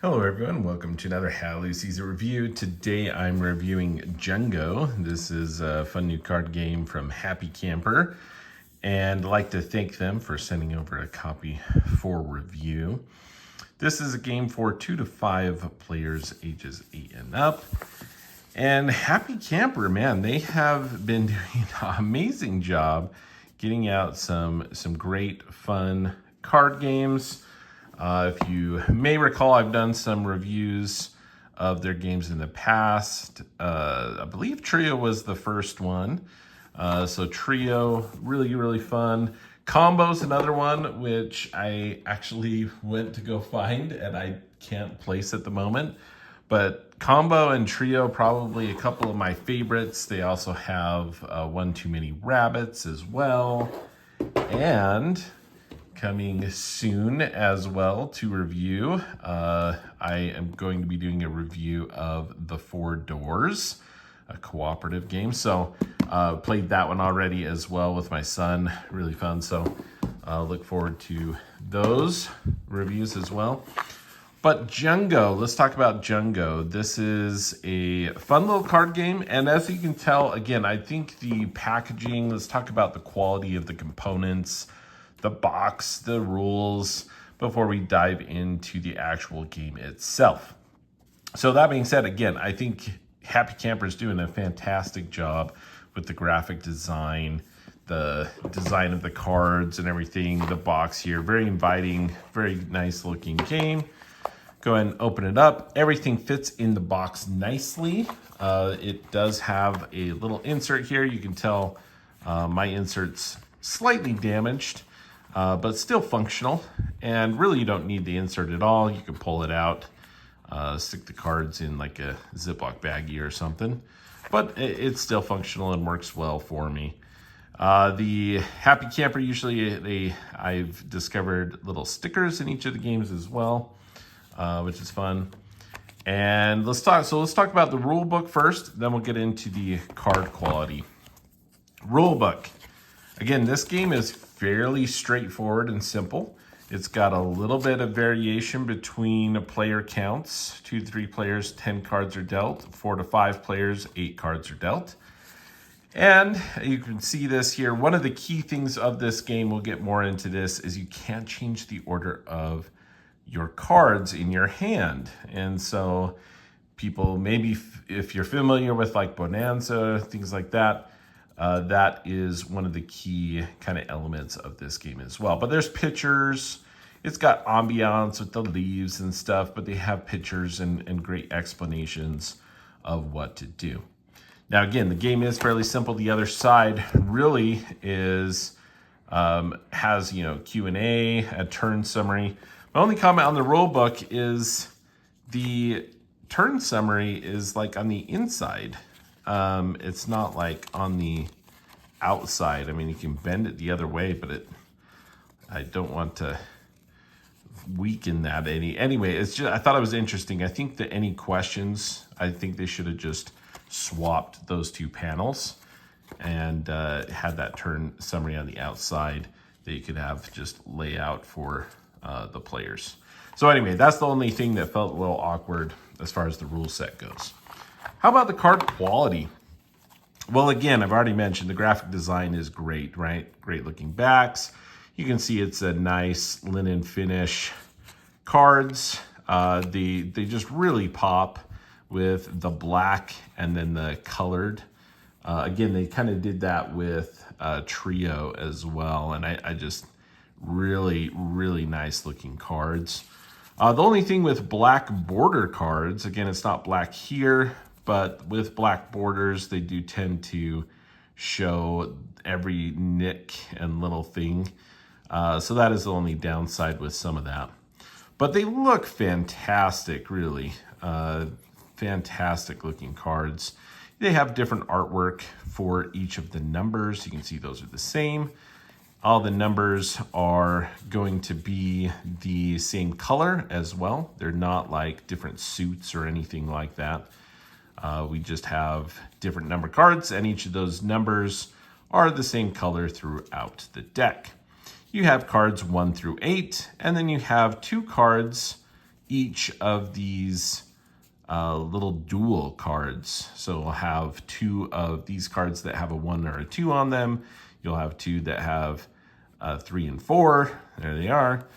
Hello everyone, welcome to another Halloween Season review. Today I'm reviewing Jungo. This is a fun new card game from Happy Camper, and I'd like to thank them for sending over a copy for review. This is a game for 2 to 5 players ages 8 and up. And Happy Camper, man, they have been doing an amazing job getting out some great fun card games. If you may recall, I've done some reviews of their games in the past. I believe Trio was the first one. So Trio, really fun. Combo's another one, which I actually went to go find and I can't place at the moment. But Combo and Trio, probably a couple of my favorites. They also have One Too Many Rabbits as well. And coming soon as well to review, I am going to be doing a review of The Four Doors, a cooperative game. So played that one already as well with my son. Really fun. So look forward to those reviews as well. But Jungo, let's talk about Jungo. This is a fun little card game. And as you can tell, again, I think the packaging, let's talk about the quality of the components, the box, the rules, before we dive into the actual game itself. So that being said, again, I think Happy Camper is doing a fantastic job with the graphic design, the design of the cards and everything, the box here, very inviting, very nice looking game. Go ahead and open it up. Everything fits in the box nicely. It does have a little insert here. You can tell my insert's slightly damaged, but still functional. And really you don't need the insert at all. You can pull it out, stick the cards in like a Ziploc baggie or something. But it's still functional and works well for me. The Happy Camper, usually I've discovered little stickers in each of the games as well, which is fun. And let's talk about the rule book first, then we'll get into the card quality. Rule book. Again, this game is fairly straightforward and simple. It's got a little bit of variation between player counts. 2 to 3 players, 10 cards are dealt. 4 to 5 players, 8 cards are dealt. And you can see this here. One of the key things of this game, we'll get more into this, is you can't change the order of your cards in your hand. And so people, maybe if you're familiar with like Bonanza, things like that, that is one of the key kind of elements of this game as well. But there's pictures. It's got ambiance with the leaves and stuff, but they have pictures and great explanations of what to do. Now, again, the game is fairly simple. The other side really is has, Q&A, a turn summary. My only comment on the rule book is the turn summary is like on the inside. It's not like on the outside. I mean, you can bend it the other way, but I don't want to weaken that anyway. It's just, I thought it was interesting. I think that any questions, I think they should have just swapped those two panels and had that turn summary on the outside that you could have just lay out for the players. So anyway, that's the only thing that felt a little awkward as far as the rule set goes. How about the card quality? Well, again, I've already mentioned the graphic design is great, right? Great looking backs. You can see it's a nice linen finish. Cards, they just really pop with the black and then the colored. Again, they kind of did that with Trio as well. And I just really nice looking cards. The only thing with black border cards, again, it's not black here, but with black borders, they do tend to show every nick and little thing. So that is the only downside with some of that. But they look fantastic, really. Fantastic looking cards. They have different artwork for each of the numbers. You can see those are the same. All the numbers are going to be the same color as well. They're not like different suits or anything like that. We just have different number cards, and each of those numbers are the same color throughout the deck. You have cards 1 through 8, and then you have 2 cards each of these little dual cards. So we'll have 2 of these cards that have a 1 or a 2 on them. You'll have 2 that have 3 and 4. There they are.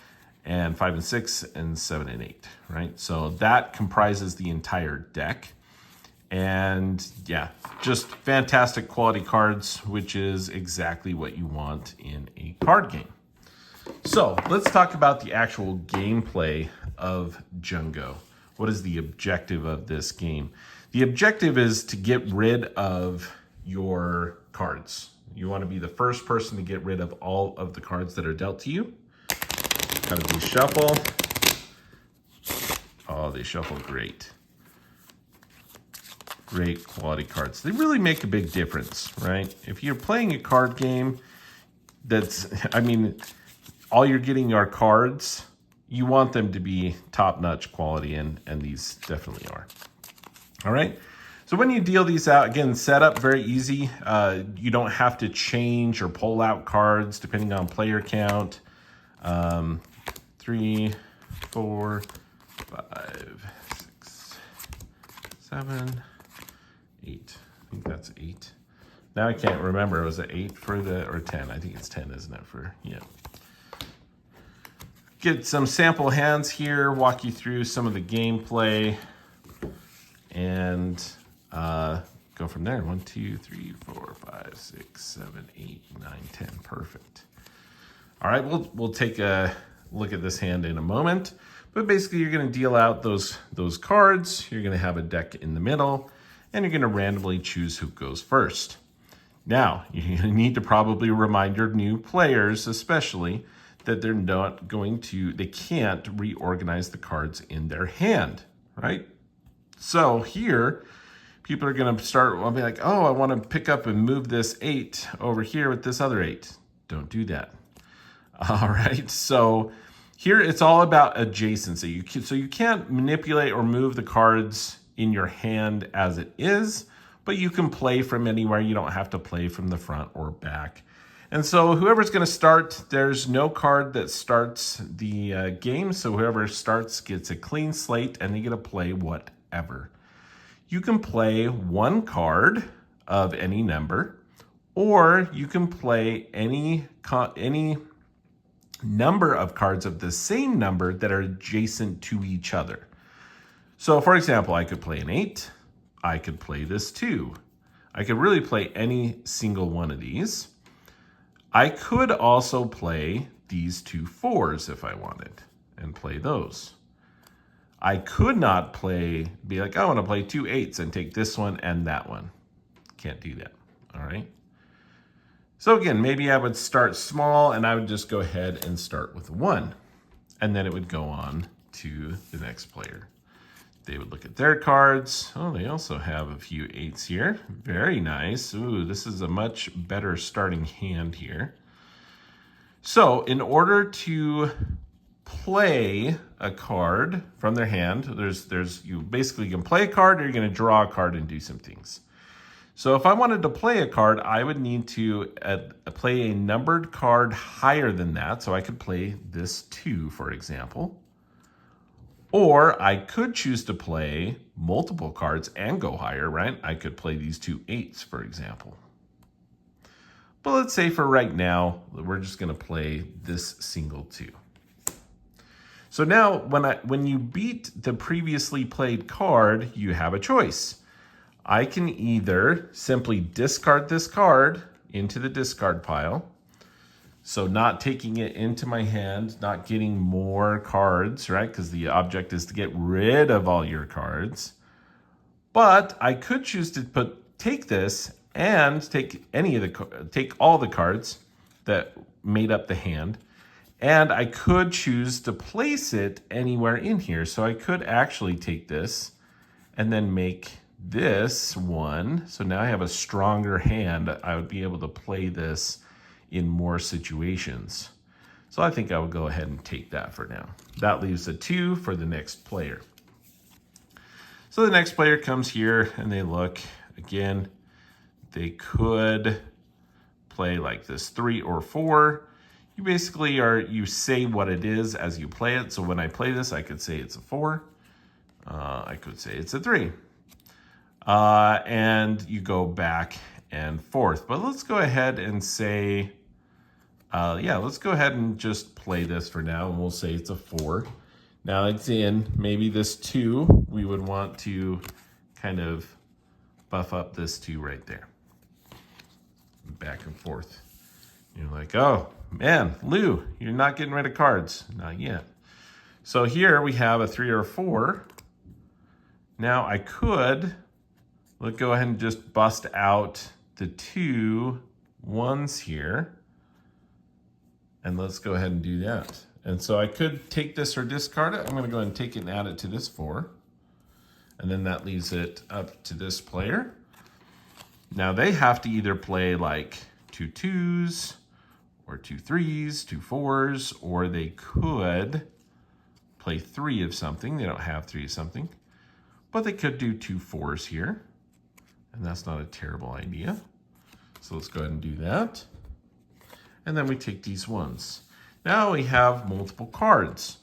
And 5 and 6 and 7 and 8, right? So that comprises the entire deck. And yeah, just fantastic quality cards, which is exactly what you want in a card game. So let's talk about the actual gameplay of Jungo. What is the objective of this game? The objective is to get rid of your cards. You want to be the first person to get rid of all of the cards that are dealt to you. How do they shuffle? Oh, they shuffle great. Great quality cards. They really make a big difference, right? If you're playing a card game that's, I mean, all you're getting are cards, you want them to be top-notch quality, and these definitely are. All right. So when you deal these out, again, setup, very easy. You don't have to change or pull out cards depending on player count. 3, 4, 5, 6, 7, 8. I think that's 8. Now I can't remember. Was it 8 for the, or 10? I think it's 10, isn't it? For, yeah. Get some sample hands here, walk you through some of the gameplay, and go from there. 1, 2, 3, 4, 5, 6, 7, 8, 9, 10. Perfect. All right, we'll take a look at this hand in a moment. But basically, you're going to deal out those cards. You're going to have a deck in the middle, and you're going to randomly choose who goes first. Now, you need to probably remind your new players, especially, that they're not going to, they can't reorganize the cards in their hand, right? So here, people are going to start, I'll be like, oh, I want to pick up and move this 8 over here with this other 8. Don't do that. All right, so here it's all about adjacency. So you can't manipulate or move the cards in your hand as it is, but you can play from anywhere. You don't have to play from the front or back. And so whoever's going to start, there's no card that starts the game. So whoever starts gets a clean slate, and they get to play whatever. You can play 1 card of any number, or you can play any number of cards of the same number that are adjacent to each other. So for example, I could play an 8. I could play this 2. I could really play any single one of these. I could also play these 2 4s if I wanted, and play those. I could not be like, I want to play 2 8s and take this one and that one. Can't do that, all right? So again, maybe I would start small, and I would just go ahead and start with 1. And then it would go on to the next player. They would look at their cards. Oh, they also have a few 8s here. Very nice. Ooh, this is a much better starting hand here. So in order to play a card from their hand, you basically can play a card, or you're going to draw a card and do some things. So if I wanted to play a card, I would need to play a numbered card higher than that. So I could play this 2, for example. Or I could choose to play multiple cards and go higher, right? I could play these 2 8s, for example. But let's say for right now, we're just going to play this single 2. So now when you beat the previously played card, you have a choice. I can either simply discard this card into the discard pile, so not taking it into my hand, not getting more cards, right? Because the object is to get rid of all your cards. But I could choose to take this and take all the cards that made up the hand, and I could choose to place it anywhere in here. So I could actually take this and then make this 1. So now I have a stronger hand. I would be able to play this in more situations. So I think I would go ahead and take that for now. That leaves a 2 for the next player. So the next player comes here and they look. Again, they could play like this 3 or 4. You basically you say what it is as you play it. So when I play this, I could say it's a 4. I could say it's a 3. And you go back and forth. But let's go ahead and say, let's go ahead and just play this for now. And we'll say it's a 4. Now it's in. Maybe this 2, we would want to kind of buff up this 2 right there. Back and forth. You're like, oh, man, Lou, you're not getting rid of cards. Not yet. So here we have a 3 or a 4. Now I could, let's go ahead and just bust out the 2 1s here. And let's go ahead and do that. And so I could take this or discard it. I'm going to go ahead and take it and add it to this 4. And then that leaves it up to this player. Now they have to either play like 2 2s or 2 3s, 2 4s, or they could play 3 of something. They don't have 3 of something, but they could do 2 4s here. And that's not a terrible idea. So let's go ahead and do that. And then we take these 1s. Now we have multiple cards.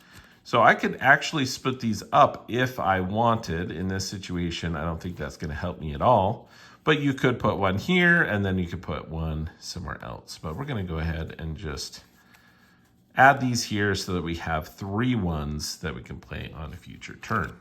So I could actually split these up if I wanted. In this situation, I don't think that's going to help me at all. But you could put 1 here, and then you could put 1 somewhere else. But we're going to go ahead and just add these here so that we have 3 1s that we can play on a future turn.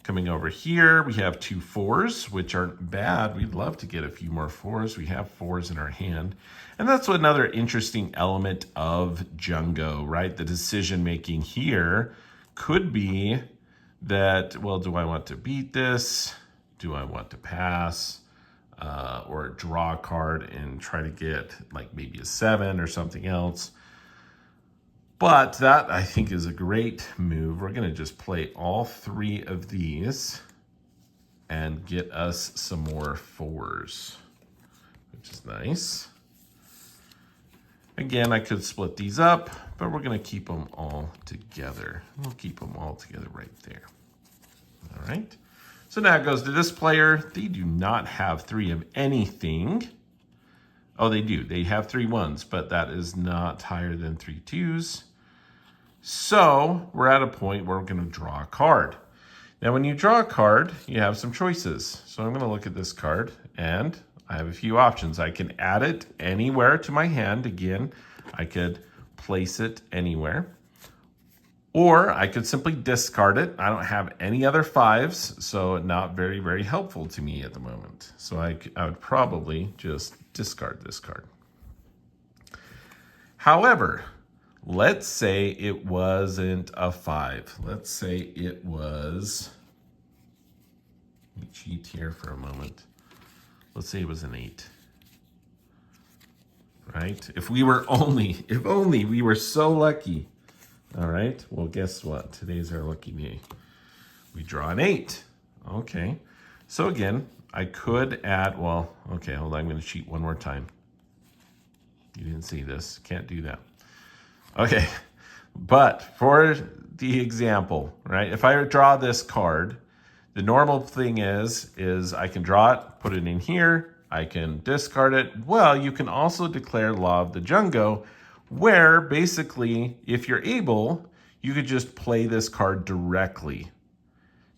Coming over here, we have 2 4s, which aren't bad. We'd love to get a few more 4s. We have 4s in our hand. And that's another interesting element of Jungo, right? The decision-making here could be that, well, do I want to beat this? Do I want to pass? Or draw a card and try to get like maybe a 7 or something else. But that, I think, is a great move. We're going to just play all 3 of these and get us some more 4s, which is nice. Again, I could split these up, but we're going to keep them all together. We'll keep them all together right there. All right. So now it goes to this player. They do not have 3 of anything. Oh, they do. They have 3 1s, but that is not higher than 3 2s. So we're at a point where we're going to draw a card. Now, when you draw a card, you have some choices. So I'm going to look at this card, and I have a few options. I can add it anywhere to my hand. Again, I could place it anywhere. Or I could simply discard it. I don't have any other 5s, so not very, very helpful to me at the moment. So I would probably just discard this card. However, let's say it wasn't a 5. Let's say it was, let me cheat here for a moment. Let's say it was an 8. Right? If only we were so lucky. All right, well, guess what? Today's our lucky day. We draw an 8. Okay, so again, I could add, well, okay, hold on, I'm going to cheat one more time. You didn't see this, can't do that. Okay, but for the example, right, if I draw this card, the normal thing is I can draw it, put it in here, I can discard it. Well, you can also declare Law of the Jungo, where basically, if you're able, you could just play this card directly.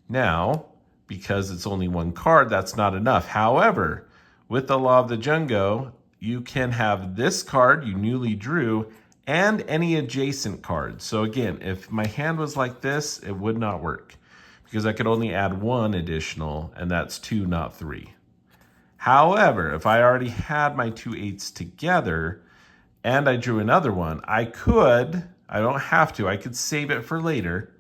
Now, because it's only 1 card, that's not enough. However, with the Law of the Jungo, you can have this card you newly drew and any adjacent cards. So again, if my hand was like this, it would not work because I could only add 1 additional, and that's 2, not 3. However, if I already had my 2 8s together, and I drew another one, I don't have to, I could save it for later,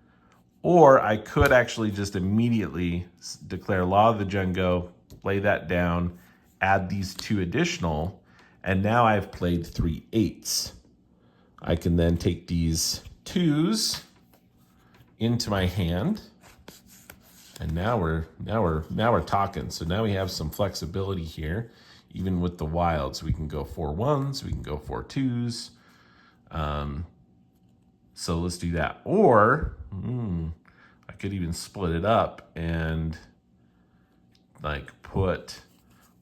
or I could actually just immediately declare Law of the Jungo, lay that down, add these 2 additional, and now I've played 3 8s. I can then take these 2s into my hand, and now we're talking. So now we have some flexibility here. Even with the wilds, we can go 4 1s, we can go 4 2s. So let's do that. Or I could even split it up and like put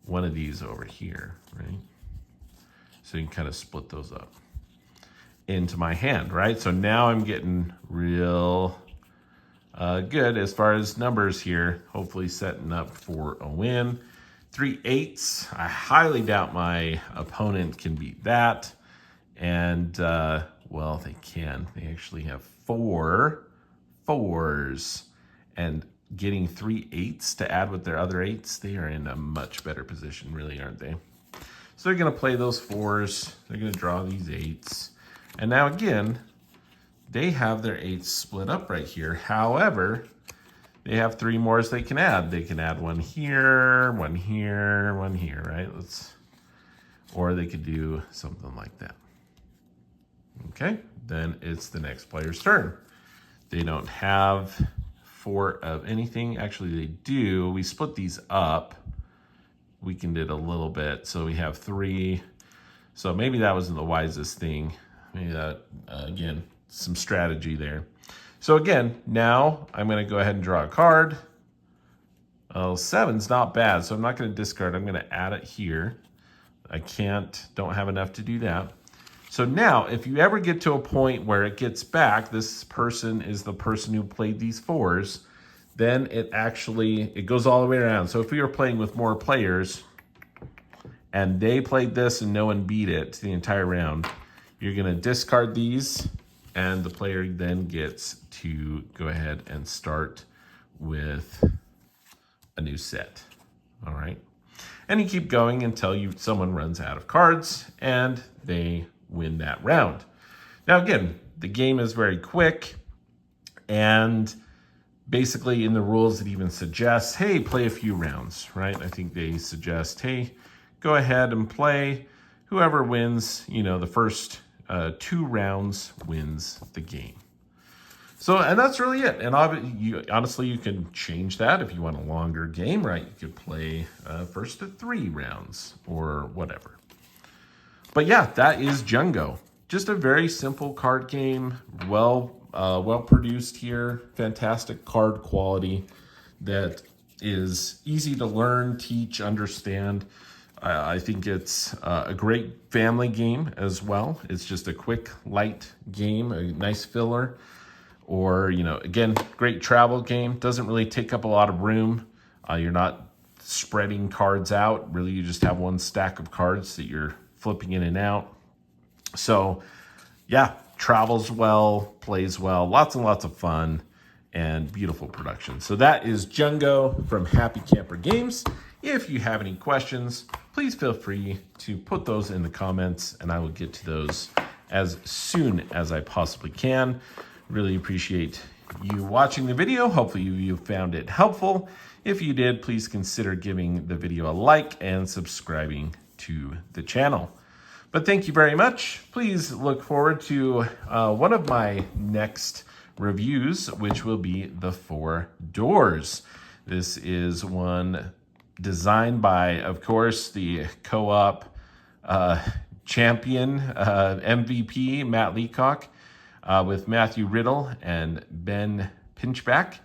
one of these over here, right? So you can kind of split those up into my hand, right? So now I'm getting real good as far as numbers here, hopefully setting up for a win. 3/8. I highly doubt my opponent can beat that. And, well, they can. They actually have 4 4s. And getting 3/8 to add with their other 8s, they are in a much better position, really, aren't they? So they're going to play those 4s. They're going to draw these 8s. And now, again, they have their 8s split up right here. However, they have 3 more they can add. They can add one here, one here, one here, right? Or they could do something like that. Okay, then it's the next player's turn. They don't have 4 of anything. Actually, they do. We split these up. Weakened it a little bit, so we have 3. So maybe that wasn't the wisest thing. Maybe that, again, some strategy there. So again, now I'm going to go ahead and draw a card. 7's not bad, so I'm not going to discard. I'm going to add it here. I don't have enough to do that. So now, if you ever get to a point where it gets back, this person is the person who played these 4s, then it goes all the way around. So if we were playing with more players and they played this and no one beat it the entire round, you're going to discard these, and the player then gets to go ahead and start with a new set. All right. And you keep going until someone runs out of cards and they win that round. Now, again, the game is very quick, and basically in the rules it even suggests, hey, play a few rounds, right? I think they suggest, hey, go ahead and play. Whoever wins, the first 2 rounds wins the game. So, and that's really it. And honestly, you can change that if you want a longer game, right? You could play first to 3 rounds or whatever. But yeah, that is Jungo. Just a very simple card game, well produced here, fantastic card quality that is easy to learn, teach, understand. I think it's a great family game as well. It's just a quick, light game, a nice filler. Or, again, great travel game. Doesn't really take up a lot of room. You're not spreading cards out. Really, you just have one stack of cards that you're flipping in and out. So, yeah, travels well, plays well, lots and lots of fun, and beautiful production. So that is Jungo from Happy Camper Games. If you have any questions, please feel free to put those in the comments, and I will get to those as soon as I possibly can. Really appreciate you watching the video. Hopefully you found it helpful. If you did, please consider giving the video a like and subscribing to the channel. But thank you very much. Please look forward to one of my next reviews, which will be the 4 Doors. This is one designed by, of course, the co-op champion, MVP, Matt Leacock, with Matthew Riddle and Ben Pinchback.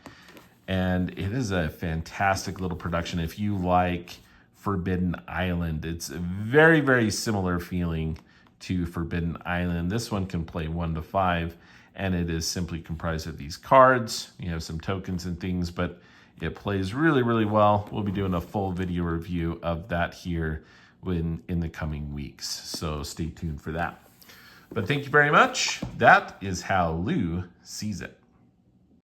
And it is a fantastic little production. If you like Forbidden Island, it's a very, very similar feeling to Forbidden Island. This one can play 1 to 5, and it is simply comprised of these cards. You have some tokens and things, but it plays really, really well. We'll be doing a full video review of that here in the coming weeks, so stay tuned for that. But thank you very much. That is how Lou sees it.